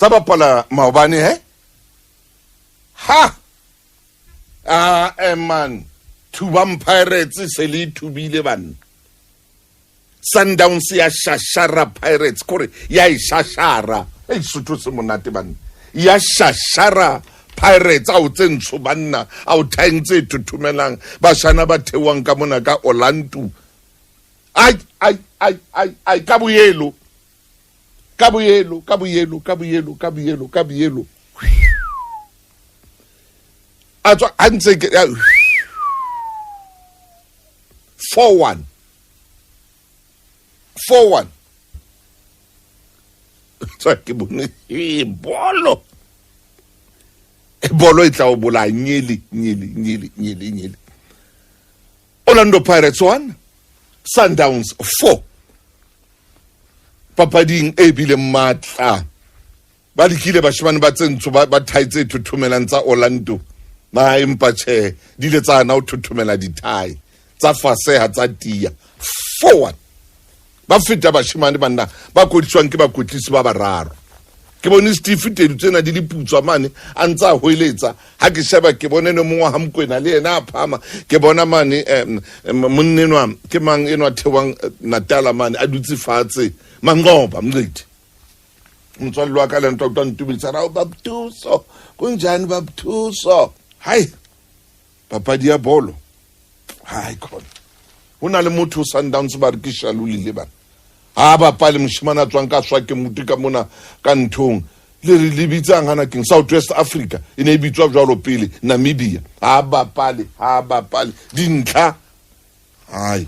tsa bapala maobane ha man Thubang Pirates se le thubile bana Sundowns ya shashara Pirates kore ya ishashara Sotho se monate bana ya shashara Pirates a o tsentsho banna a o thaintse tuthumelang ba shana ba thewang ka mona ka Orlando ai ka boyelo a tswa antse ke 4-1 tswa ke bone bolo e tla o bola nyeli Orlando Pirates 1 Sundowns 4 papading e bile matla ba dikile ba shebane ba tsentsho ba thaitse thuthumelang tsa Orlando ba empa che di le tsana o thuthumela dithai tsa faseha tsa tia 4-1 ba feta ba shemane banna ba kodiswang ke ba kotlisi ba bararo ke bone Steve Tedu tsena di diputswa mane a ntsa hoeletsa ha ke sheba ke bone no mongwa ha Mokwena le yena a phama ke bona mane monnenwa ke mang enwa thewang Natala mane a dutse fatshe Mangoba mncidi umtswali wa ka le nto ntubitsa ra Baptuso kunjani Baptuso hai papadi ya bolo hai khona hona le motho Sundowns ba re ke Shalulile bana ha ba pale moshimana tswang ka swa ke muti ka mona ka nthong le re libitsang hana king South West Africa ine bitswa jwalo pele Namibia ha ba pale dintlha hai